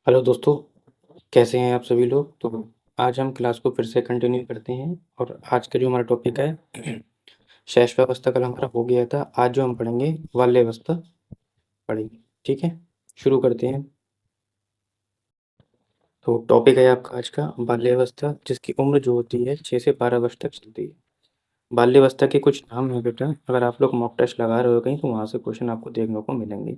Hello दोस्तों, कैसे हैं आप सभी लोग? तो आज हम क्लास को फिर से कंटिन्यू करते हैं और आज का जो हमारा टॉपिक है शैशवावस्था कल हमारा हो गया था। आज जो हम पढ़ेंगे बाल्यावस्था पढ़ेंगे। ठीक है, शुरू करते हैं। तो टॉपिक है आपका आज का बाल्यावस्था, जिसकी उम्र जो होती है 6 से 12 वर्ष तक चलती है। बाल्यावस्था के कुछ नाम हैं बेटा, अगर आप लोग मॉक टेस्ट लगा रहे हो कहीं तो वहाँ से क्वेश्चन आपको देखने को मिलेंगे।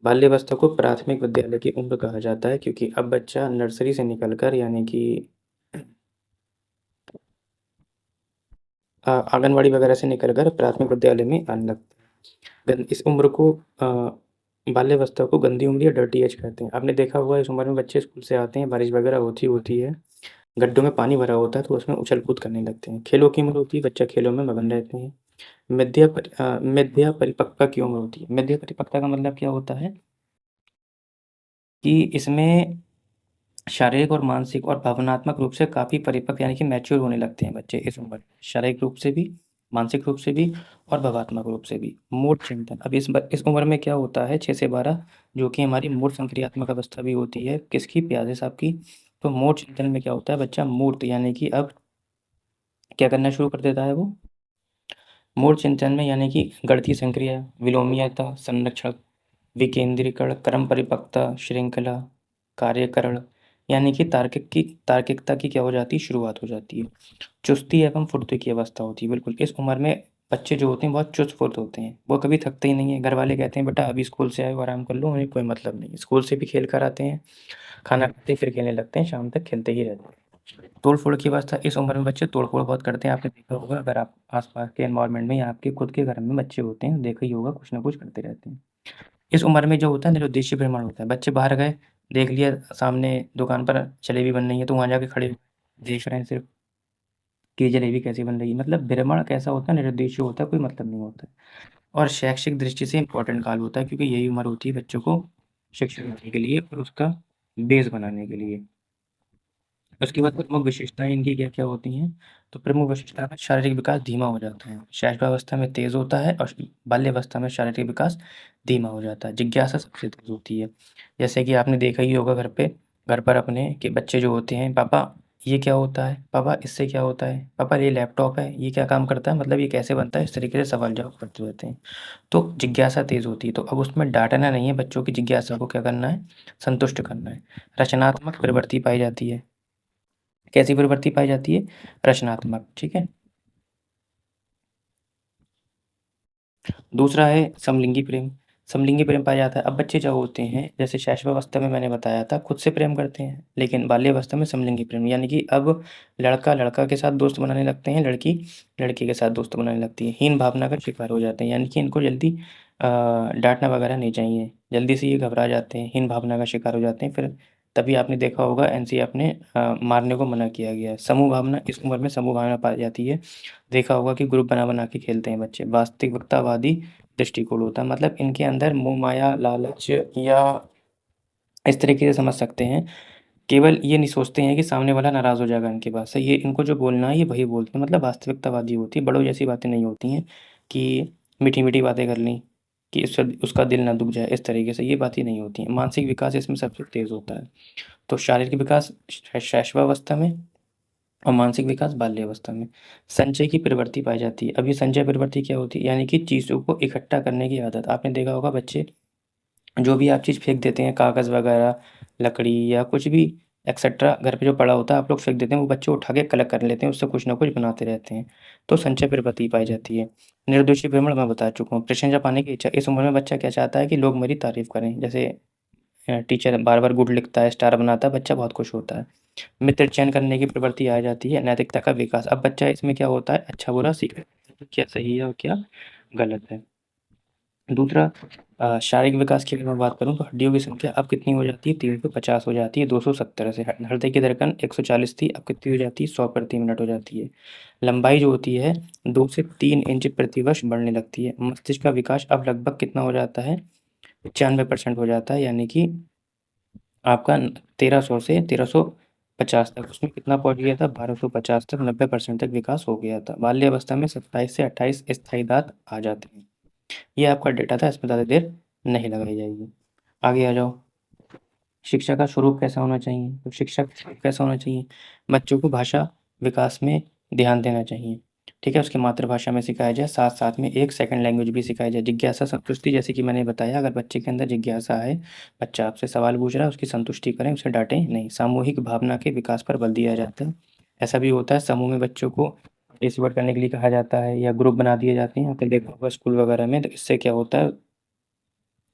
बाल्यावस्था को प्राथमिक विद्यालय की उम्र कहा जाता है, क्योंकि अब बच्चा नर्सरी से निकलकर यानी कि आंगनवाड़ी वगैरह से निकलकर प्राथमिक विद्यालय में आने लगता है। इस उम्र को बाल्यावस्था को गंदी उम्र या डर्टी एज कहते हैं। आपने देखा होगा इस उम्र में बच्चे स्कूल से आते हैं, बारिश वगैरह होती है, गड्ढों में पानी भरा होता है तो उसमें उछल कूद करने लगते हैं। खेलों की उम्र होती है, बच्चा खेलों में मगन रहते हैं। मध्य परिपक्वता की उम्र होती है। मध्य परिपक्वता का मतलब क्या होता है कि इसमें शारीरिक और मानसिक और भावनात्मक रूप से काफ़ी परिपक्व यानी कि मैच्योर होने लगते हैं बच्चे इस उम्र में। शारीरिक रूप से भी, मानसिक रूप से भी और भावात्मक रूप से भी। मूढ़ चिंतन, अब इस उम्र में क्या होता है 6 से 12, जो कि हमारी मूढ़ संक्रियात्मक अवस्था भी होती है। किसकी? प्याजे साहब की। तो मूढ़ चिंतन में क्या होता है, बच्चा मूर्त यानी कि अब क्या करना शुरू कर देता है वो। मूढ़ चिंतन में यानी कि गणितीय संक्रिया, विलोमीयता, संरक्षण, विकेंद्रीकरण, क्रम परिपक्वता, श्रृंखला, कार्यकरण यानी कि तार्किकता की क्या हो जाती है, शुरुआत हो जाती है। चुस्ती एवं फुर्ती की अवस्था होती है। बिल्कुल इस उम्र में बच्चे जो होते हैं बहुत चुस्त फुर्त होते हैं, वो कभी थकते ही नहीं है। घर वाले कहते हैं बेटा अभी स्कूल से आए हो आराम कर लो, उन्हें कोई मतलब नहीं है। स्कूल से भी खेल कर आते हैं, खाना खाते फिर खेलने लगते हैं, शाम तक खेलते ही रहते हैं। तोड़ फोड़ की अवस्था, इस उम्र में बच्चे तोड़ फोड़ बहुत करते हैं। आपने देखा होगा, अगर आप आसपास के एनवायरनमेंट में या आपके खुद के घर में बच्चे होते हैं, देखा ही होगा, कुछ ना कुछ करते रहते हैं। इस उम्र में जो होता है निरुद्देश्य भ्रमण होता है। बच्चे बाहर गए, देख लिया सामने दुकान पर जलेबी बन रही है तो वहाँ जाके खड़े देख रहे हैं सिर्फ कि जलेबी कैसी बन रही है। मतलब भ्रमण कैसा होता है, निरुद्देश्य होता है, कोई मतलब नहीं होता है। और शैक्षिक दृष्टि से इम्पोर्टेंट काल होता है, क्योंकि यही उम्र होती है बच्चों को शिक्षा देने के लिए और उसका बेस बनाने के लिए। उसके बाद प्रमुख विशेषताएं इनकी क्या क्या होती हैं। तो प्रमुख विशेषता में शारीरिक विकास धीमा हो जाता है। शैशवावस्था में तेज होता है और बाल्यावस्था में शारीरिक विकास धीमा हो जाता है। जिज्ञासा सबसे तेज होती है। जैसे कि आपने देखा ही होगा घर पर अपने कि बच्चे जो होते हैं, पापा ये क्या होता है, पापा इससे क्या होता है, पापा ये लैपटॉप है, ये क्या काम करता है, मतलब ये कैसे बनता है, इस तरीके से सवाल जवाब करते रहते हैं। तो जिज्ञासा तेज होती है। तो अब उसमें डांटना नहीं है, बच्चों की जिज्ञासा को क्या करना है, संतुष्ट करना है। रचनात्मक प्रवृत्ति पाई जाती है। कैसी प्रवृत्ति पाई जाती है, रचनात्मक। ठीक है। दूसरा है समलिंगी प्रेम। समलिंगी प्रेम पाया जाता है। अब बच्चे जो होते हैं, जैसे शैशवावस्था में मैंने बताया था खुद से प्रेम करते हैं, लेकिन बाल्यावस्था में समलिंगी प्रेम यानी कि अब लड़का लड़का के साथ दोस्त बनाने लगते हैं, लड़की लड़के के साथ दोस्त बनाने लगती है। हीन भावना का शिकार हो जाते हैं, यानी कि इनको जल्दी डांटना वगैरह नहीं चाहिए, जल्दी से ये घबरा जाते हैं, हीन भावना का शिकार हो जाते हैं। फिर तभी आपने देखा होगा एनसीईआरटी ने मारने को मना किया गया है। समूह भावना, इस उम्र में समूह भावना पाई जाती है। देखा होगा कि ग्रुप बना बना के खेलते हैं बच्चे। वास्तविकतावादी दृष्टिकोण होता है, मतलब इनके अंदर मोह माया लालच या इस तरीके से समझ सकते हैं। केवल ये नहीं सोचते हैं कि सामने वाला नाराज़ हो जाएगा इनकी बात से, ये इनको जो बोलना है ये वही बोलते हैं। मतलब वास्तविकतावादी होती है, बड़ों जैसी बातें नहीं होती हैं कि मीठी-मीठी बातें कर ली कि उससे उसका दिल ना दुख जाए, इस तरीके से ये बातें नहीं होती हैं। मानसिक विकास इसमें सबसे तेज़ होता है। तो शारीरिक विकास शैशवावस्था में और मानसिक विकास बाल्यावस्था में। संचय की प्रवृत्ति पाई जाती है। अब ये संचय प्रवृत्ति क्या होती है, यानी कि चीज़ों को इकट्ठा करने की आदत। आपने देखा होगा बच्चे जो भी आप चीज़ फेंक देते हैं, कागज़ वगैरह, लकड़ी या कुछ भी एक्सेट्रा घर पे जो पड़ा होता है आप लोग फेंक देते हैं, वो बच्चे उठा के कलेक्ट कर लेते हैं, उससे कुछ ना कुछ बनाते रहते हैं। तो संचय प्रवृत्ति पाई जाती है। निर्दोषी भ्रमण मैं बता चुका हूँ। प्रशंसा पाने की इच्छा, इस उम्र में बच्चा क्या चाहता है कि लोग मेरी तारीफ़ करें। जैसे टीचर बार-बार गुड लिखता है, स्टार बनाता है, बच्चा बहुत खुश होता है। मित्र चयन करने की प्रवृत्ति आ जाती है। नैतिकता का विकास, अब बच्चा इसमें क्या होता है, अच्छा बुरा सीख क्या सही है और क्या गलत है। दूसरा शारीरिक विकास की अगर मैं बात करूँ तो हड्डियों की संख्या अब कितनी हो जाती है, 350 हो जाती है 270 से। हृदय की धड़कन 140 थी, अब कितनी हो जाती है, 100 प्रति मिनट हो जाती है। लंबाई जो होती है 2 से 3 इंच प्रति वर्ष बढ़ने लगती है। मस्तिष्क का विकास अब लगभग कितना हो जाता है, 95% हो जाता है, यानी कि आपका 1300 से 1350 तक। उसमें कितना पहुँच गया था, 1250 तक, 90% तक विकास हो गया था। बाल्यावस्था में 27 से 28 स्थायी दाँत आ जाते हैं। ये आपका डेटा था, इसमें ज़्यादा देर नहीं लगाई जाएगी। आगे आ जाओ। शिक्षा का स्वरूप कैसा होना चाहिए? तो शिक्षा का स्वरूप कैसा होना चाहिए? बच्चों को भाषा विकास में ध्यान देना चाहिए, ठीक है? उसकी मातृभाषा में सिखाया जाए, साथ-साथ में एक सेकंड लैंग्वेज भी सिखाई जाए। जिज्ञासा संतुष्टि जैसे कि मैंने बताया, अगर बच्चे के अंदर जिज्ञासा है, बच्चा आपसे सवाल पूछ रहा है, उसकी संतुष्टि करें, उसे डाँटें नहीं। सामूहिक भावना के विकास पर बल दिया जाता है। ऐसा भी होता है समूह में बच्चों को पार्टिसिपेट करने के लिए कहा जाता है या ग्रुप बना दिए जाते हैं। आपने देखा होगा स्कूल वगैरह में, तो इससे क्या होता है,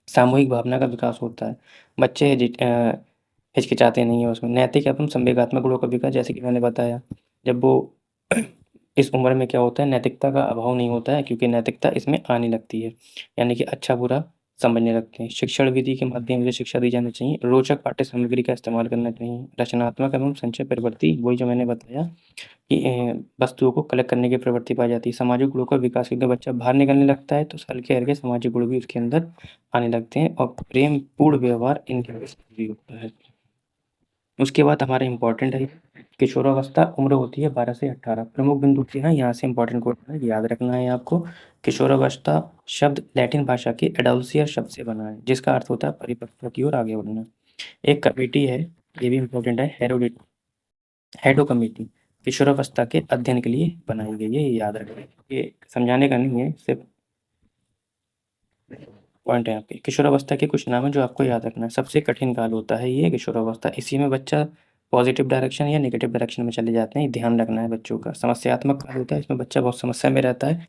सामूहिक भावना का विकास होता है। बच्चे हिचकिचाते नहीं हैं उसमें। नैतिक एवं संवेगात्मक गुणों का विकास जैसे कि मैंने बताया, जब वो इस उम्र में क्या होता है, नैतिकता का अभाव नहीं होता है, क्योंकि नैतिकता इसमें आने लगती है, यानी कि अच्छा-बुरा समझने लगते हैं। शिक्षण विधि के माध्यम से शिक्षा दी जानी चाहिए। रोचक पाठ्य सामग्री का इस्तेमाल करना चाहिए। रचनात्मक एवं संचय प्रवृत्ति, वही जो मैंने बताया कि वस्तुओं को कलेक्ट करने की प्रवृत्ति पाई जाती है। सामाजिक गुणों का विकास, क्योंकि बच्चा बाहर निकलने लगता है तो हल्के-हल्के सामाजिक गुण भी उसके अंदर आने लगते हैं और प्रेमपूर्ण व्यवहार इनके अंदर भी होता है। उसके बाद हमारा इम्पोर्टेंट है किशोरावस्था, उम्र होती है 12 से 18। प्रमुख बिंदु क्या है, यहाँ से इम्पोर्टेंट क्वेश्चन है, याद रखना है आपको। किशोरावस्था शब्द लैटिन भाषा के एडोल्सियर शब्द से बना है, जिसका अर्थ होता है परिपक्वता की ओर आगे बढ़ना। एक कमेटी है, ये भी इम्पोर्टेंट है, हेडो कमेटी, किशोरावस्था के अध्ययन के लिए बनाई गई है, ये याद रखें। ये समझाने का नहीं है, सिर्फ पॉइंट है आपके। किशोरावस्था के कुछ नाम है जो आपको याद रखना है। सबसे कठिन काल होता है ये किशोरावस्था, इसी में बच्चा पॉजिटिव डायरेक्शन या नेगेटिव डायरेक्शन में चले जाते हैं, ध्यान रखना है बच्चों का। समस्यात्मक काल होता है, इसमें बच्चा बहुत समस्या में रहता है,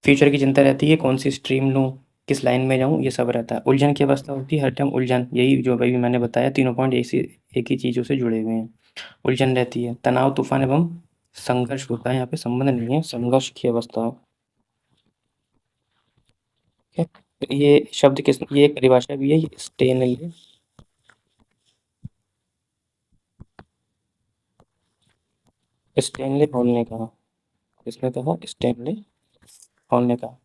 फ्यूचर की चिंता रहती है, कौन सी स्ट्रीम लूँ, किस लाइन में जाऊँ, ये सब रहता है। उलझन की अवस्था होती है, हर टाइम उलझन, यही जो अभी मैंने बताया, तीनों पॉइंट एक ही चीज़ों से जुड़े हुए हैं, उलझन रहती है। तनाव, तूफान एवं संघर्ष होता है, यहाँ पे संबंध नहीं है, संघर्ष की अवस्था। ठीक है, ये शब्द किस, ये एक परिभाषा भी है, स्टेनली, स्टेनली हॉल ने कहा, किसने कहा, स्टेनली हॉल ने कहा।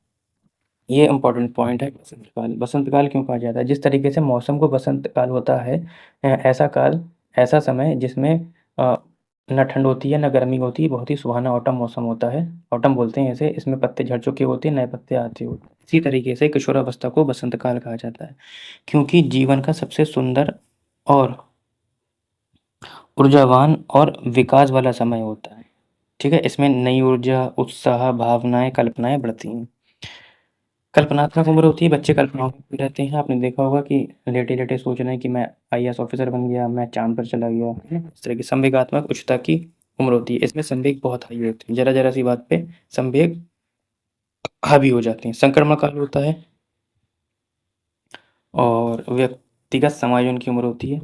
ये इम्पोर्टेंट पॉइंट है। बसंत काल, बसंत काल क्यों कहा जाता है? जिस तरीके से मौसम को बसंत काल होता है, ऐसा काल, ऐसा समय जिसमें अ, न ठंड होती है न गर्मी होती है, बहुत ही सुहाना ऑटम मौसम होता है, ऑटम बोलते हैं इसे। इसमें पत्ते झड़ चुके होते हैं, नए पत्ते आते होते हैं। इसी तरीके से किशोरावस्था को बसंत काल कहा जाता है, क्योंकि जीवन का सबसे सुंदर और ऊर्जावान और विकास वाला समय होता है, ठीक है? इसमें नई ऊर्जा, उत्साह, भावनाएँ, कल्पनाएँ बढ़ती हैं। कल्पनात्मक उम्र होती है, बच्चे कल्पनाओं में रहते हैं। आपने देखा होगा कि लेटे-लेटे सोच रहे हैं कि मैं आईएएस ऑफिसर बन गया, मैं चाँद पर चला गया, है ना? इस तरह की संवेगात्मक उच्चता की उम्र होती है। इसमें संवेग बहुत हाई होते हैं, ज़रा-ज़रा सी बात पे संवेग हावी हो जाते हैं। संक्रमण काल होता है और व्यक्तिगत समायोजन की उम्र होती है।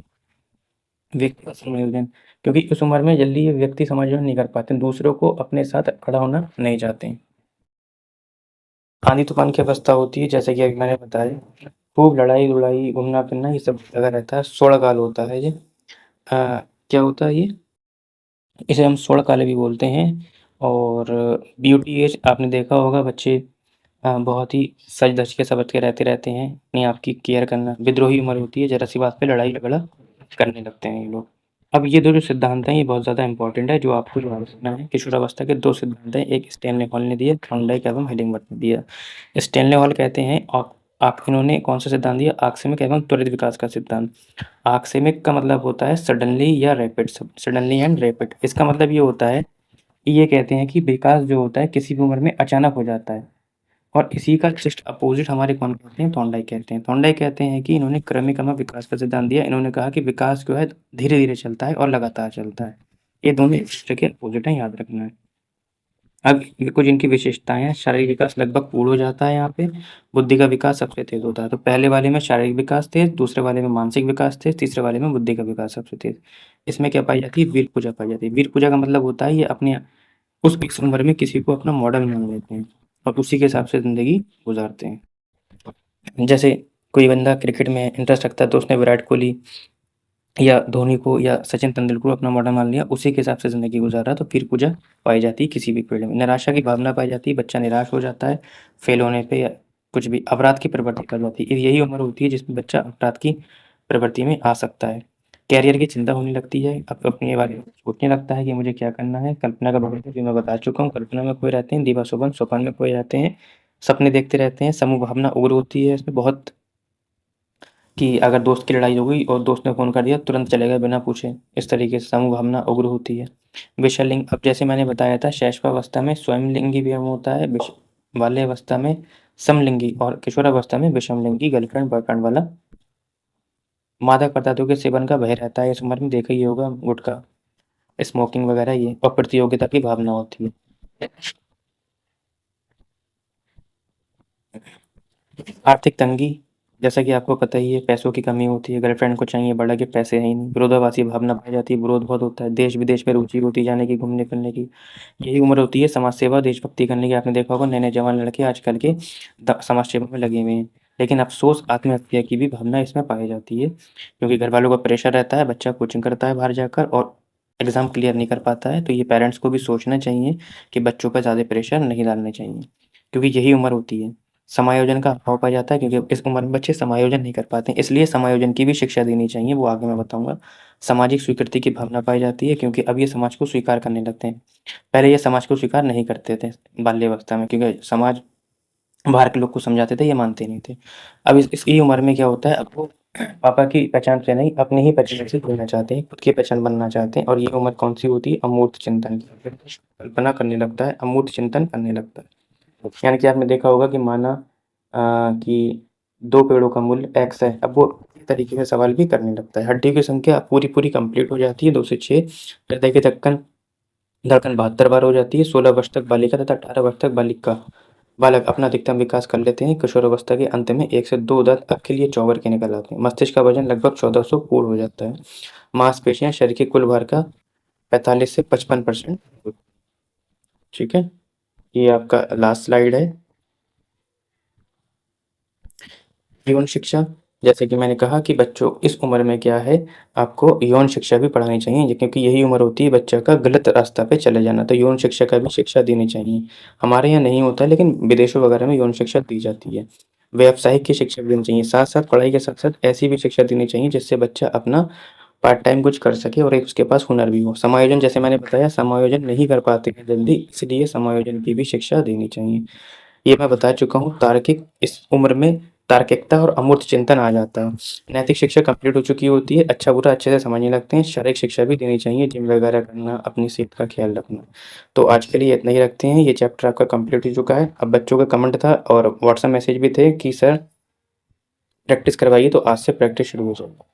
व्यक्तिगत समायोजन, क्योंकि उस उम्र में जल्दी ये व्यक्ति समायोजन नहीं कर पाते, दूसरों को अपने साथ खड़ा होना नहीं चाहते हैं। आंधी-तूफ़ान की अवस्था होती है, जैसे कि अभी मैंने बताया, खूब लड़ाई-लुड़ाई, घूमना-फिरना, ये सब लगा रहता है। स्वर्णकाल होता है ये। क्या होता है ये? इसे हम स्वर्णकाल भी बोलते हैं। और ब्यूटी एज, आपने देखा होगा बच्चे बहुत ही सज-धज के संवर के रहते हैं, अपनी आपकी केयर करना। विद्रोही उम्र होती है, ज़रा-सी बात पे लड़ाई-झगड़ा करने लगते हैं ये लोग। अब ये 2 जो सिद्धांत हैं, ये बहुत ज़्यादा इम्पोर्टेंट है, जो आपको याद रखना है। किशोरावस्था के 2 सिद्धांत हैं, एक स्टैनले हॉल ने दिया, थॉर्नडाइक एवं हिलिंगबर्ट ने दिया। स्टैनले हॉल कहते हैं, इन्होंने कौन-सा सिद्धांत दिया? आकस्मिक एवं त्वरित विकास का सिद्धांत। आकस्मिक का मतलब होता है सडनली या रैपिड, सडनली एंड रैपिड। इसका मतलब ये होता है कि ये कहते हैं कि विकास जो होता है किसी भी उम्र में अचानक हो जाता है, और इसी का जस्ट अपोजिट हमारे कौन कहते हैं? थॉर्नडाइक कहते हैं। थॉर्नडाइक कहते हैं कि इन्होंने क्रमिक विकास का सिद्धांत दिया। इन्होंने कहा कि विकास जो है धीरे-धीरे चलता है और लगातार चलता है। ये दोनों एक दूसरे के अपोजिट हैं, याद रखना है। अब ये कुछ इनकी विशेषताएँ हैं। शारीरिक विकास लगभग पूर्ण हो जाता है यहाँ पे। बुद्धि का विकास सबसे तेज़ होता है। तो पहले वाले में शारीरिक विकास तेज़, दूसरे वाले में मानसिक विकास तेज़, तीसरे वाले में बुद्धि का विकास सबसे तेज़। इसमें क्या पाई जाती है? वीर पूजा पाई जाती है। वीर पूजा का मतलब होता है ये अपने उस इस उम्र में किसी को अपना मॉडल मान लेते हैं और उसी के हिसाब से ज़िंदगी गुज़ारते हैं। जैसे कोई बंदा क्रिकेट में इंटरेस्ट रखता है तो उसने विराट कोहली या धोनी को या सचिन तेंदुलकर को अपना मॉडल मान लिया, उसी के हिसाब से ज़िंदगी गुज़ार रहा है, तो वीर पूजा पाई जाती है किसी भी फील्ड में। निराशा की भावना पाई जाती है, बच्चा निराश हो जाता है फेल होने पे या कुछ भी। अपराध की प्रवृत्ति पाई जाती है, यही उम्र होती है जिसमें बच्चा अपराध की प्रवृत्ति में आ सकता है। कैरियर की चिंता होने लगती है, अब अपने बारे में सोचने लगता है कि मुझे क्या करना है। कल्पना का भविष्य जो मैं बता चुका हूँ, कल्पना में खोए रहते हैं, दिवा स्वप्न, स्वप्न में खोए रहते हैं, सपने देखते रहते हैं। समूह भावना उग्र होती है, इसमें बहुत कि अगर दोस्त की लड़ाई हो गई और दोस्त ने फ़ोन कर दिया, तुरंत चले गए बिना पूछे। इस तरीके से समूह भावना उग्र होती है। विषयलिंग, अब जैसे मैंने बताया था, शैशवावस्था में स्वयंलिंगी प्रेम होता है, बाल्यावस्था में समलिंगी और किशोरावस्था में विषमलिंगी गर्लफ्रेंड बॉयफ्रेंड वाला। मादक पदार्थों के सेवन का भय रहता है, इस उम्र में देखा ही होगा, गुटखा, स्मोकिंग वगैरह ये, और प्रतियोगिता की भावना होती है। आर्थिक तंगी, जैसा कि आपको पता ही है, पैसों की कमी होती है, गर्लफ्रेंड को चाहिए बड़ा कि पैसे हैं ही नहीं। विरोधाभासी भावना पाई जाती है, विरोध बहुत होता है, देश-विदेश में रुचि होती जाने की, घूमने-फिरने की। यही उम्र होती है समाज सेवा, देशभक्ति करने की। आपने देखा होगा नए-नए जवान लड़के आजकल के समाज सेवा में लगे हुए हैं। लेकिन अफ़सोस आत्महत्या की भी भावना इसमें पाई जाती है, क्योंकि घरवालों का प्रेशर रहता है, बच्चा कोचिंग करता है बाहर जाकर और एग्ज़ाम क्लियर नहीं कर पाता है, तो ये पेरेंट्स को भी सोचना चाहिए कि बच्चों पे ज़्यादा प्रेशर नहीं डालने चाहिए, क्योंकि यही उम्र होती है। समायोजन का अभाव पाया जाता है, क्योंकि इस उम्र में बच्चे समायोजन नहीं कर पाते हैं, इसलिए समायोजन की भी शिक्षा देनी चाहिए, वो आगे मैं बताऊँगा। सामाजिक स्वीकृति की भावना पाई जाती है, क्योंकि अब ये समाज को स्वीकार करने लगते हैं। पहले ये समाज को स्वीकार नहीं करते थे बाल्यावस्था में, क्योंकि समाज बाहर के लोग को समझाते थे, ये मानते नहीं थे। अब इस उम्र में क्या होता है, अब वो पापा की पहचान से नहीं, अपनी ही पहचान से जुड़ना चाहते हैं, खुद की पहचान बनना चाहते हैं, और ये उम्र कौन-सी होती है? अमूर्त चिंतन की। कल्पना करने लगता है, अमूर्त चिंतन करने लगता है। यानी कि आपने देखा होगा कि माना कि 2 पेड़ों का मूल्य x है, अब वो इस तरीके का सवाल भी करने लगता है। हड्डियों की संख्या पूरी-पूरी कंप्लीट हो जाती है 2 से 6, हृदय की धड़कन 72 बार हो जाती है, 16 वर्ष तक बालिका तथा 18 वर्ष तक बालक अपना अधिकतम विकास कर लेते हैं। किशोरावस्था के अंत में 1 से 2 दाँत अब के लिए चौवर के निकल आते हैं। मस्तिष्क का वजन लगभग 1400 पूर्ण हो जाता है। मांसपेशियाँ शरीर के कुल भार का 45 से 55%। ठीक है? ये आपका लास्ट स्लाइड है। यौन शिक्षा, जैसे कि मैंने कहा कि बच्चों इस उम्र में क्या है, आपको यौन शिक्षा भी पढ़ानी चाहिए, क्योंकि यही उम्र होती है बच्चा का गलत रास्ता पे चले जाना, तो यौन शिक्षा का भी शिक्षा देनी चाहिए। हमारे यहाँ नहीं होता है, लेकिन विदेशों वगैरह में यौन शिक्षा दी जाती है। व्यावसायिक की शिक्षा भी देनी चाहिए, साथ-साथ पढ़ाई के साथ-साथ ऐसी भी शिक्षा देनी चाहिए जिससे बच्चा अपना पार्ट टाइम कुछ कर सके और एक उसके पास हुनर भी हो। समायोजन, जैसे मैंने बताया, समायोजन नहीं कर पाते हैं जल्दी, इसलिए समायोजन की भी शिक्षा देनी चाहिए। ये मैं बता चुका हूँ। तार्किक, इस उम्र में तार्किकता और अमूर्त चिंतन आ जाता है। नैतिक शिक्षा कंप्लीट हो चुकी होती है, अच्छा-बुरा अच्छे से समझने लगते हैं। शारीरिक शिक्षा भी देनी चाहिए, जिम वगैरह करना, अपनी सेहत का ख्याल रखना। तो आज के लिए इतना ही रखते हैं, ये चैप्टर आपका कंप्लीट हो चुका है। अब बच्चों का कमेंट था और व्हाट्सएप मैसेज भी थे कि सर प्रैक्टिस करवाइए, तो आज से प्रैक्टिस शुरू हो जाएगी।